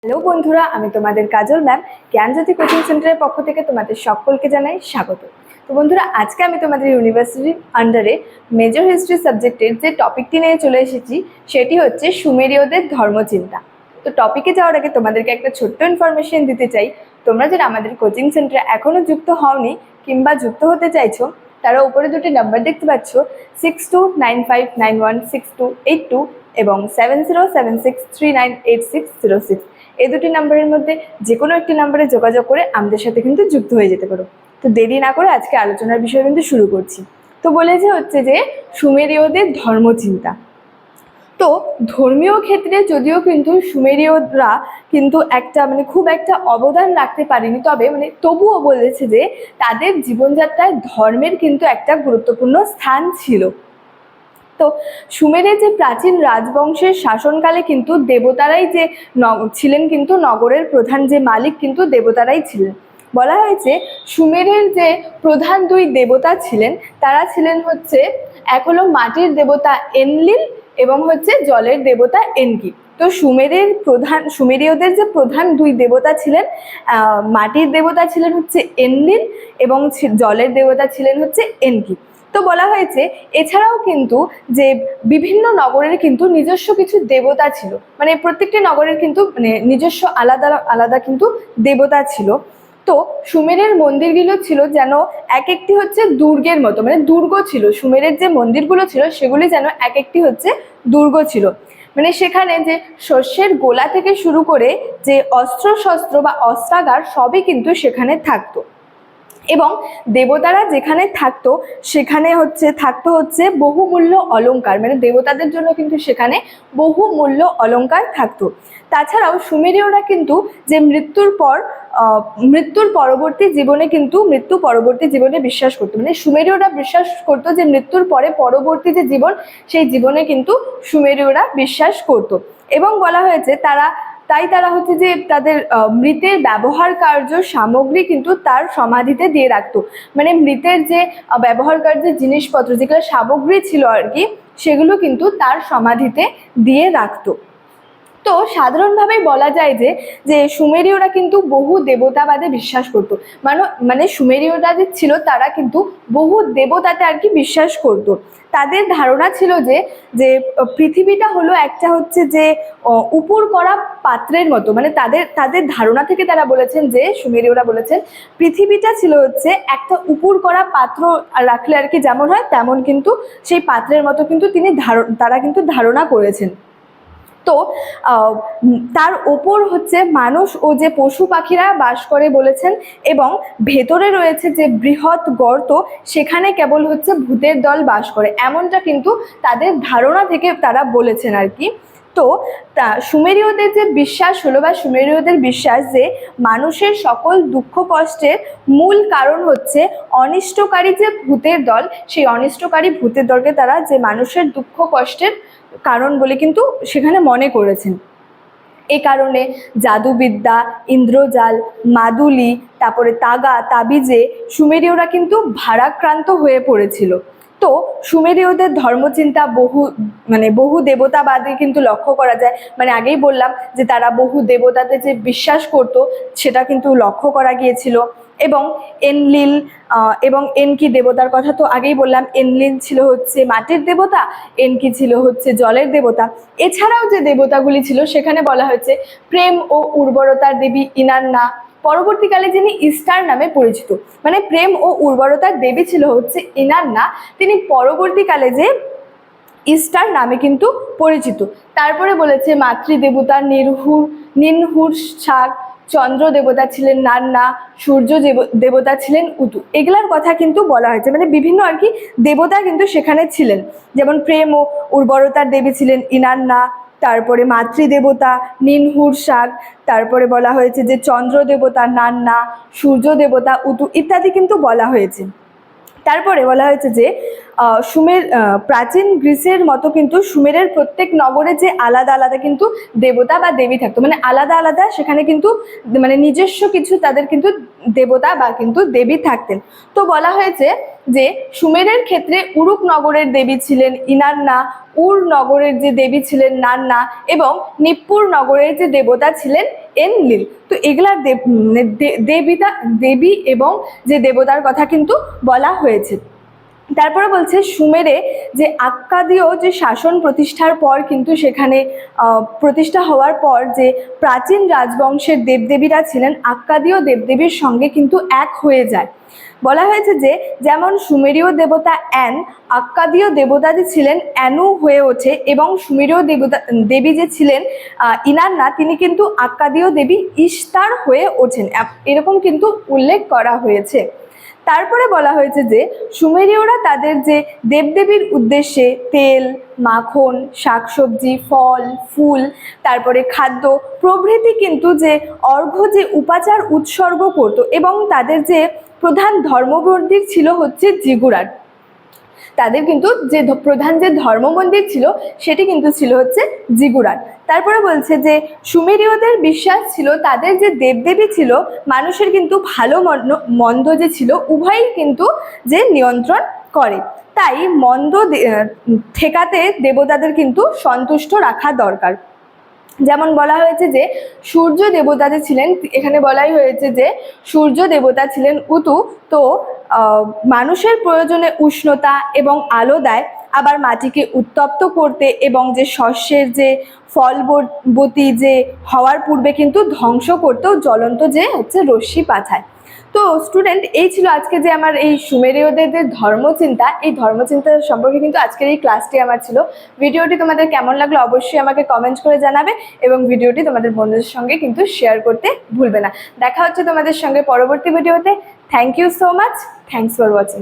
Hello বন্ধুরা, আমি তোমাদের কাজল ম্যাম জ্ঞানজ্যোতি কোচিং সেন্টারের পক্ষ থেকে তোমাদের সকলকে জানাই স্বাগত। তো বন্ধুরা, আজকে আমি তোমাদের ইউনিভার্সিটির আন্ডারে মেজর হিস্ট্রি সাবজেক্টের যে টপিকটি নিয়ে চলে এসেছি সেটি হচ্ছে সুমেরীয়দের ধর্মচিন্তা। তো টপিকে যাওয়ার আগে তোমাদেরকে একটা ছোট্ট ইনফরমেশন দিতে চাই। তোমরা যারা আমাদের কোচিং সেন্টারে এখনও যুক্ত হওনি কিংবা যুক্ত হতে চাইছো, তারা উপরে দুটি নাম্বার দেখতে পাচ্ছ, 6295916282 এবং 7076398606। এই দুটি নাম্বারের মধ্যে যে কোনো একটি নাম্বারে যোগাযোগ করে আমাদের সাথে কিন্তু যুক্ত হয়ে যেতে পারো। তো দেরি না করে আজকে আলোচনার বিষয় কিন্তু শুরু করছি। তো বলেছে হচ্ছে যে সুমেরীয়দের ধর্মচিন্তা। তো ধর্মীয় ক্ষেত্রে যদিও কিন্তু সুমেরীয়রা কিন্তু একটা খুব একটা অবদান রাখতে পারেনি, তবে তবুও বলেছে যে তাদের জীবনযাত্রায় ধর্মের কিন্তু একটা গুরুত্বপূর্ণ স্থান ছিল। তো সুমেরের যে প্রাচীন রাজবংশের শাসনকালে কিন্তু দেবতারাই যে ছিলেন, কিন্তু নগরের প্রধান যে মালিক কিন্তু দেবতারাই ছিলেন। বলা হয়েছে সুমেরের যে প্রধান দুই দেবতা ছিলেন, তারা ছিলেন হচ্ছে, এক হলো মাটির দেবতা এনলিল এবং হচ্ছে জলের দেবতা এনকি। তো সুমেরীয়দের যে প্রধান দুই দেবতা ছিলেন, মাটির দেবতা ছিলেন হচ্ছে এনলিল এবং জলের দেবতা ছিলেন হচ্ছে এনকি। তো বলা হয়েছে এছাড়াও কিন্তু যে বিভিন্ন নগরের কিন্তু নিজস্ব কিছু দেবতা ছিল, প্রত্যেকটি নগরের কিন্তু নিজস্ব আলাদা আলাদা কিন্তু দেবতা ছিল। তো সুমেরের মন্দিরগুলো ছিল যেন এক একটি হচ্ছে দুর্গের মতো, দুর্গ ছিল। সুমেরের যে মন্দিরগুলো ছিল সেগুলি যেন এক একটি হচ্ছে দুর্গ ছিল। সেখানে যে শস্যের গোলা থেকে শুরু করে যে অস্ত্র শস্ত্র বা অস্ত্রাগার সবই কিন্তু সেখানে থাকতো। এবং দেবতারা যেখানে থাকতো সেখানে থাকতো হচ্ছে বহুমূল্য অলংকার, দেবতাদের জন্য কিন্তু সেখানে বহুমূল্য অলংকার থাকতো। তাছাড়াও সুমেরীয়রা কিন্তু যে মৃত্যু পরবর্তী জীবনে বিশ্বাস করতো, সুমেরীয়রা বিশ্বাস করতো যে মৃত্যুর পরে পরবর্তী যে জীবন, সেই জীবনে কিন্তু সুমেরীয়রা বিশ্বাস করতো। এবং বলা হয়েছে তারা হচ্ছে যে তাদের মৃতের ব্যবহার কার্য সামগ্রী কিন্তু তার সমাধিতে দিয়ে রাখতো। মৃতের যে ব্যবহার কার্যের জিনিসপত্র, যেগুলো সামগ্রী ছিল আর কি, সেগুলো কিন্তু তার সমাধিতে দিয়ে রাখতো। তো সাধারণভাবেই বলা যায় যে সুমেরীয়রা কিন্তু বহু দেবতাবাদে বিশ্বাস করতো। সুমেরীয়রা যে ছিল তারা কিন্তু বহু দেবতাতে আর কি বিশ্বাস করতো। তাদের ধারণা ছিল যে পৃথিবীটা হলো একটা হচ্ছে যে উপর করা পাত্রের মতো, তাদের ধারণা থেকে তারা বলেছেন, যে সুমেরীয়রা বলেছেন পৃথিবীটা ছিল হচ্ছে একটা উপর করা পাত্র রাখলে আর কি যেমন হয় তেমন কিন্তু সেই পাত্রের মতো কিন্তু তারা কিন্তু ধারণা করেছেন। তো তার ওপর হচ্ছে মানুষ ও যে পশু পাখিরা বাস করে বলেছেন, এবং ভেতরে রয়েছে যে বৃহৎ গর্ত, সেখানে কেবল হচ্ছে ভূতের দল বাস করে, এমনটা কিন্তু তাদের ধারণা থেকে তারা বলেছেন আর কি। তো সুমেরীয়দের যে বিশ্বাস হলো, বা সুমেরীয়দের বিশ্বাস যে মানুষের সকল দুঃখ কষ্টের মূল কারণ হচ্ছে অনিষ্টকারী যে ভূতের দল, সেই অনিষ্টকারী ভূতের দলকে তারা যে মানুষের দুঃখ কষ্টের কারণ বলে কিন্তু সেখানে মনে করেছেন। এই কারণে জাদুবিদ্যা, ইন্দ্রজাল, মাদুলি, তারপরে তাগা তাবিজে সুমেরীয়রা কিন্তু ভারাক্রান্ত হয়ে পড়েছিল। তো সুমেরীয়দের ধর্মচিন্তা বহু দেবতাবাদে কিন্তু লক্ষ্য করা যায়। আগেই বললাম যে তারা বহু দেবতাতে যে বিশ্বাস করত, সেটা কিন্তু লক্ষ্য করা গিয়েছিল। এবং এনলিল এবং এনকি দেবতার কথা তো আগেই বললাম, এনলিল ছিল হচ্ছে মাটির দেবতা, এনকি ছিল হচ্ছে জলের দেবতা। এছাড়াও যে দেবতাগুলি ছিল সেখানে বলা হয়েছে প্রেম ও উর্বরতার দেবী ইনান্না, পরবর্তীকালে যিনি ইস্টার নামে পরিচিত। প্রেম ও উর্বরতার দেবী ছিল হচ্ছে ইনান্না, তিনি পরবর্তীকালে যে ইস্টার নামে কিন্তু পরিচিত। তারপরে বলেছে মাতৃদেবতা নিনহুর শাক, চন্দ্র দেবতা ছিলেন নান্না, সূর্য দেবতা ছিলেন উতু। এগুলার কথা কিন্তু বলা হয়েছে, বিভিন্ন আর কি দেবতা কিন্তু সেখানে ছিলেন। যেমন প্রেম ও উর্বরতার দেবী ছিলেন ইনান্না, তারপরে মাতৃদেবতা নিনহুর শাক, তারপরে বলা হয়েছে যে চন্দ্র দেবতা নান্না, সূর্য দেবতা উতু ইত্যাদি কিন্তু বলা হয়েছে। তারপরে বলা হয়েছে যে প্রাচীন গ্রিসের মতো কিন্তু সুমেরের প্রত্যেক নগরে যে আলাদা আলাদা কিন্তু দেবতা বা দেবী থাকতো, আলাদা আলাদা সেখানে কিন্তু নিজস্ব কিছু তাদের কিন্তু দেবতা বা কিন্তু দেবী থাকতেন। তো বলা হয়েছে যে সুমেরের ক্ষেত্রে উরুক নগরের দেবী ছিলেন ইনান্না, উর নগরের যে দেবী ছিলেন নান্না এবং নিপ্পুর নগরের যে দেবতা ছিলেন এনলিল। তো এগুলার দেবী এবং যে দেবতার কথা কিন্তু বলা হয়েছে। তারপরে বলছে সুমেরে যে আক্কাদীয় যে শাসন প্রতিষ্ঠার পর কিন্তু সেখানে প্রতিষ্ঠা হওয়ার পর যে প্রাচীন রাজবংশের দেবদেবীরা ছিলেন আক্কাদীয় দেবদেবীর সঙ্গে কিন্তু এক হয়ে যায়। বলা হয়েছে যে যেমন সুমেরীয় দেবতা অ্যান আক্কাদীয় দেবতা যে ছিলেন অ্যানু হয়ে ওঠে এবং সুমেরীয় দেবী যে ছিলেন ইনান্না তিনি কিন্তু আক্কাদীয় দেবী ইশতার হয়ে ওঠেন, এরকম কিন্তু উল্লেখ করা হয়েছে। তারপরে বলা হয়েছে যে সুমেরীয়রা তাদের যে দেবদেবীর উদ্দেশ্যে তেল, মাখন, শাকসবজি, ফল, ফুল, তারপরে খাদ্য প্রভৃতি কিন্তু যে অর্ঘ্য যে উপাচার উৎসর্গ করত এবং তাদের যে প্রধান ধর্মমন্দির ছিল হচ্ছে জিগুরাট। তাদের কিন্তু যে প্রধান যে ধর্ম মন্দির ছিল সেটি কিন্তু ছিল হচ্ছে জিগুরাট। তারপরে বলছে যে সুমেরীয়দের বিশ্বাস ছিল তাদের যে দেবদেবী ছিল মানুষের কিন্তু ভালো মন্দ যে ছিল উভয়ই কিন্তু যে নিয়ন্ত্রণ করে, তাই মন্দ ঠেকাতে দেবতাদের কিন্তু সন্তুষ্ট রাখা দরকার। যেমন বলা হয়েছে যে সূর্য দেবতা যে ছিলেন, এখানে বলাই হয়েছে যে সূর্য দেবতা ছিলেন উতু, তো মানুষের প্রয়োজনে উষ্ণতা এবং আলো দেয়, আবার মাটিকে উত্তপ্ত করতে এবং যে শস্যের যে ফলবতী যে হওয়ার পূর্বে কিন্তু ধ্বংস করতেও জ্বলন্ত যে হচ্ছে রশ্মি পাঠায়। তো স্টুডেন্ট এই ছিল আজকে যে আমার এই সুমেরীয়দের যে ধর্মচিন্তা, এই ধর্মচিন্তা সম্পর্কে কিন্তু আজকের এই ক্লাসটি আমার ছিল। ভিডিওটি তোমাদের কেমন লাগলো অবশ্যই আমাকে কমেন্ট করে জানাবে এবং ভিডিওটি তোমাদের বন্ধুদের সঙ্গে কিন্তু শেয়ার করতে ভুলবে না। দেখা হচ্ছে তোমাদের সঙ্গে পরবর্তী ভিডিওতে। Thank you so much, thanks for watching.